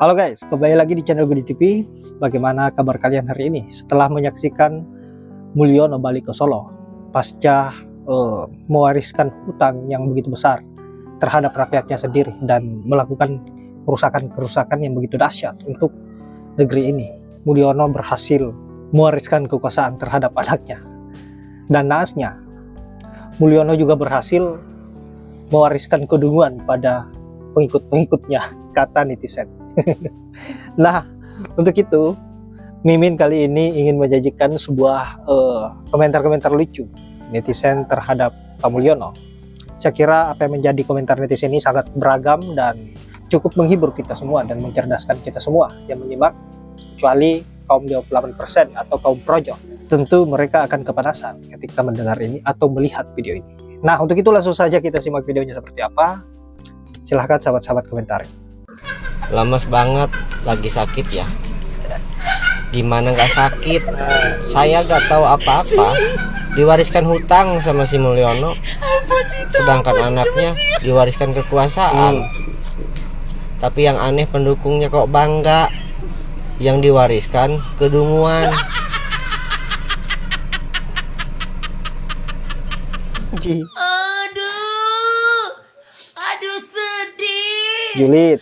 Halo guys, kembali lagi di channel Gudi TV. Bagaimana kabar kalian hari ini? Setelah menyaksikan Mulyono balik ke Solo, pasca mewariskan hutang yang begitu besar terhadap rakyatnya sendiri dan melakukan kerusakan-kerusakan yang begitu dahsyat untuk negeri ini, Mulyono berhasil mewariskan kekuasaan terhadap anaknya. Dan naasnya, Mulyono juga berhasil mewariskan kedunguan pada pengikut-pengikutnya, kata netizen. Nah, untuk itu Mimin kali ini ingin menyajikan sebuah komentar-komentar lucu netizen terhadap Pak Mulyono. Saya kira apa yang menjadi komentar netizen ini sangat beragam dan cukup menghibur kita semua dan mencerdaskan kita semua yang menyimak, kecuali kaum 28% atau kaum projo. Tentu mereka akan kepanasan ketika mendengar ini atau melihat video ini. Nah, untuk itu langsung saja kita simak videonya seperti apa. Silahkan sahabat-sahabat komentar. Lemes banget, lagi sakit ya. Gimana nggak sakit? Saya nggak tahu apa-apa. Diwariskan hutang sama si Mulyono, sedangkan anaknya diwariskan kekuasaan. Tapi yang aneh pendukungnya kok bangga, yang diwariskan kedunguan. Aduh sedih. Julid.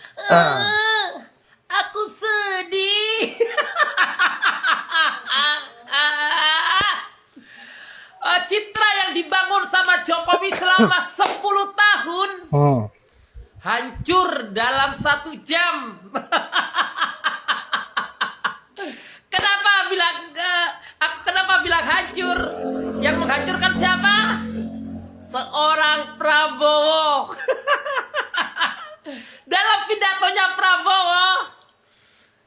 Aku sedih. Citra yang dibangun sama Jokowi selama 10 tahun hancur dalam 1 jam. Kenapa bilang hancur? Yang menghancurkan siapa? Seorang Prabowo. Dalam pidatonya Prabowo,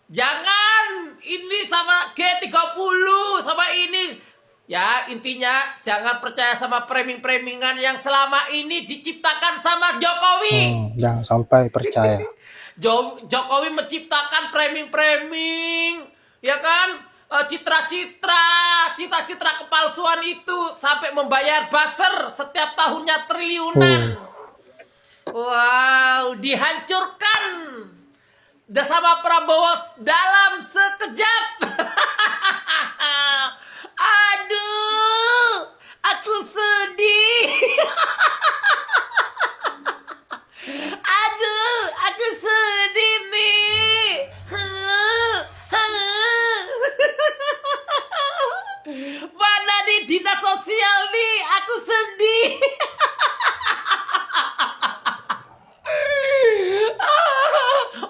jangan ini sama G30 sama ini. Ya, intinya jangan percaya sama framing-framingan yang selama ini diciptakan sama Jokowi. Jangan sampai percaya. Jokowi menciptakan framing-framing, ya kan? Citra-citra kepalsuan itu sampai membayar buzzer setiap tahunnya triliunan. Wow, dihancurkan sama Prabowo dalam sekejap. Aduh, aku sedih. Aduh, aku sedih nih. Mana nih dinas sosial nih, aku sedih.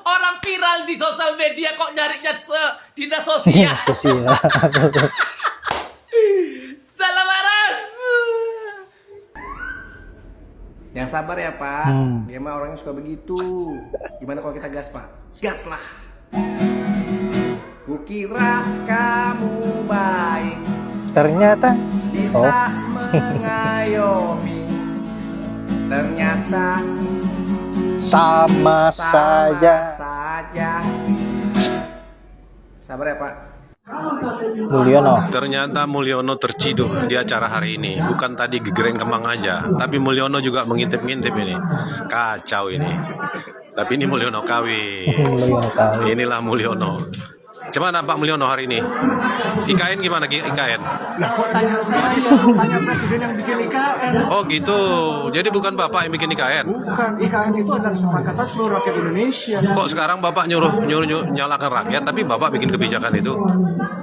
Orang viral di sosial media kok nyarinya dinas sosial. Salam waras. Yang sabar ya Pak, dia mah orangnya suka begitu. Gimana kalau kita gas Pak? Gas lah. Kukira kamu baik, Ternyata bisa mengayomi. Ternyata sama saja. Sabar ya Pak. Mulyono. Ternyata Mulyono terciduk di acara hari ini. Bukan tadi gegereng kembang aja, tapi Mulyono juga mengintip-ngintip ini. Kacau ini. Tapi ini Mulyono KW. Inilah Mulyono. Gimana Pak Mulyono hari ini? IKN gimana IKN? Nah kok tanya saya, tanya presiden yang bikin IKN. Oh gitu, jadi bukan Bapak yang bikin IKN? Bukan, IKN itu adalah kesepakatan seluruh rakyat Indonesia. Kok sekarang Bapak nyuruh nyalakan rakyat, tapi Bapak bikin kebijakan itu?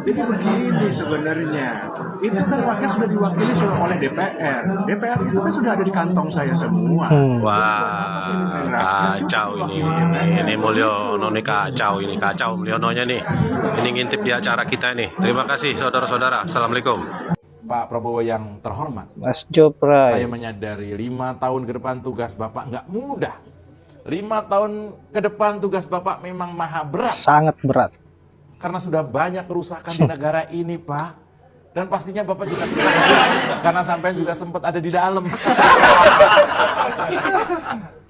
Jadi begini sebenarnya, itu kan rakyat sudah diwakili oleh DPR. DPR itu kan sudah ada di kantong saya semua. Wah, kacau ini. Ini Mulyono nih kacau ini, kacau Mulyononya nih. Ini ngintip di acara kita nih. Terima kasih saudara-saudara. Assalamualaikum. Pak Prabowo yang terhormat, Mas Jopra. saya menyadari 5 tahun ke depan tugas Bapak nggak mudah. 5 tahun ke depan tugas Bapak memang maha berat. Sangat berat. Karena sudah banyak kerusakan di negara ini, Pak. Dan pastinya Bapak juga karena sampai juga sempat ada di dalam.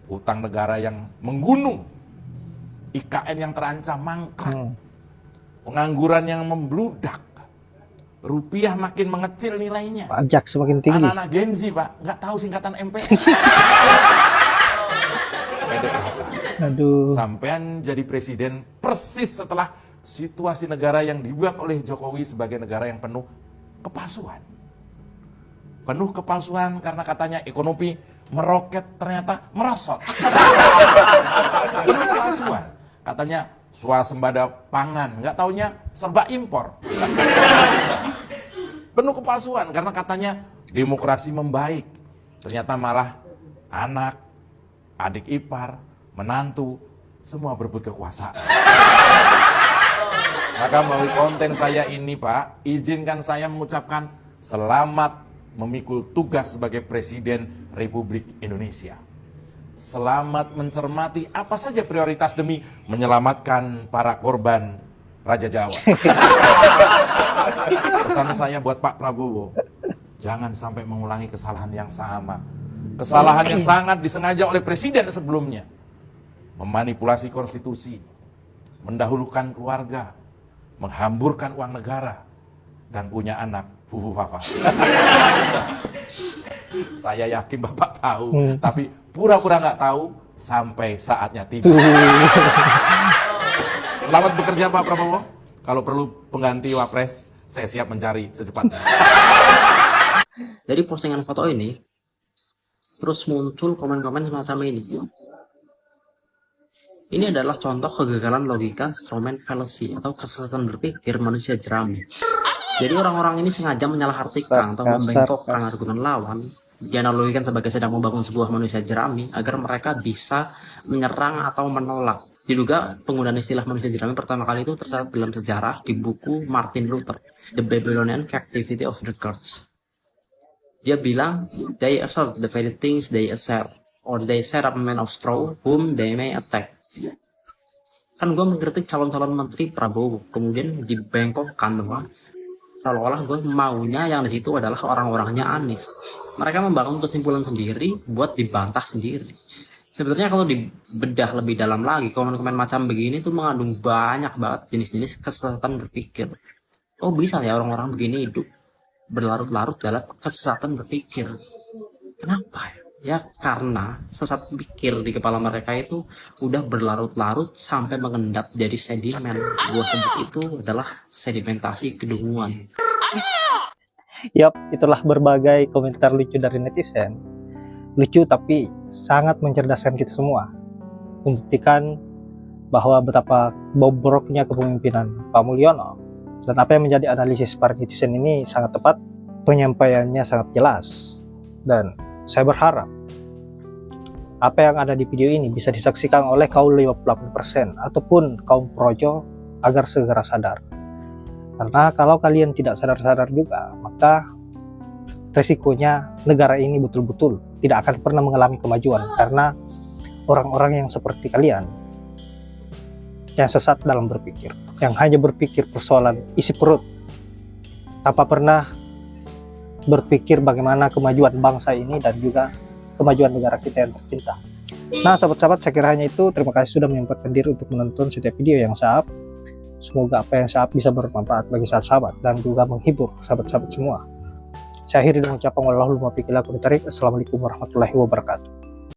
Utang negara yang menggunung, IKN yang terancam mangkrak, pengangguran yang membludak, rupiah makin mengecil nilainya, Pajak semakin tinggi. anak-anak Gen Z Pak nggak tahu singkatan MPR. Aduh. Sampean jadi presiden persis setelah situasi negara yang dibuat oleh Jokowi sebagai negara yang penuh kepalsuan. Penuh kepalsuan karena katanya ekonomi meroket, ternyata merosot. Penuh kepalsuan. Katanya swasembada pangan, nggak taunya serba impor. Penuh kepalsuan karena katanya demokrasi membaik. Ternyata malah anak, adik ipar, menantu, semua berebut kekuasaan. Maka melalui konten saya ini Pak, izinkan saya mengucapkan selamat memikul tugas sebagai Presiden Republik Indonesia. Selamat mencermati apa saja prioritas demi menyelamatkan para korban Raja Jawa. Pesan saya buat Pak Prabowo, jangan sampai mengulangi kesalahan yang sama. Kesalahan yang sangat disengaja oleh presiden sebelumnya. Memanipulasi konstitusi, mendahulukan keluarga, menghamburkan uang negara, dan punya anak fufu fafa. Saya yakin Bapak tahu, tapi pura-pura nggak tahu sampai saatnya tiba. Selamat bekerja Pak Prabowo. Kalau perlu pengganti wapres, saya siap mencari secepatnya. Dari postingan foto ini, terus muncul komen-komen semacam ini. Ini adalah contoh kegagalan logika strawman fallacy atau kesesatan berpikir manusia jerami. Jadi orang-orang ini sengaja menyalah-artikan atau membengkokkan argumen lawan, dianalogikan sebagai sedang membangun sebuah manusia jerami agar mereka bisa menyerang atau menolak. Diduga penggunaan istilah manusia jerami pertama kali itu tercatat dalam sejarah di buku Martin Luther, The Babylonian Captivity of the Gods. Dia bilang, they assert the very things they assert, or they set up men of straw whom they may attack. Kan gue mengkritik calon-calon menteri Prabowo, kemudian dibengkokkan bahwa seolah-olah gue maunya yang di situ adalah orang-orangnya Anies. Mereka membangun kesimpulan sendiri buat dibantah sendiri. Sebenarnya kalau dibedah lebih dalam lagi, komen-komen macam begini tuh mengandung banyak banget jenis-jenis kesesatan berpikir. Oh bisa ya orang-orang begini hidup berlarut-larut dalam kesesatan berpikir. Kenapa ya? Ya karena sesat pikir di kepala mereka itu udah berlarut-larut sampai mengendap jadi sedimen. Gua sebut itu adalah sedimentasi kedunguan. Yap, itulah berbagai komentar lucu dari netizen. Lucu tapi sangat mencerdaskan kita semua. Membuktikan bahwa betapa bobroknya kepemimpinan Pak Mulyono. Dan apa yang menjadi analisis para netizen ini sangat tepat, penyampaiannya sangat jelas. Dan saya berharap apa yang ada di video ini bisa disaksikan oleh kaum 58% ataupun kaum projo agar segera sadar. Karena kalau kalian tidak sadar-sadar juga, maka resikonya negara ini betul-betul tidak akan pernah mengalami kemajuan karena orang-orang yang seperti kalian yang sesat dalam berpikir, yang hanya berpikir persoalan isi perut tanpa pernah berpikir bagaimana kemajuan bangsa ini dan juga kemajuan negara kita yang tercinta. Nah sahabat-sahabat, saya kira hanya itu. Terima kasih sudah menyempatkan diri untuk menonton setiap video yang saya up. Semoga apa yang saya up bisa bermanfaat bagi sahabat-sahabat dan juga menghibur sahabat-sahabat semua. Saya akhiri dengan ucapan Assalamualaikum warahmatullahi wabarakatuh.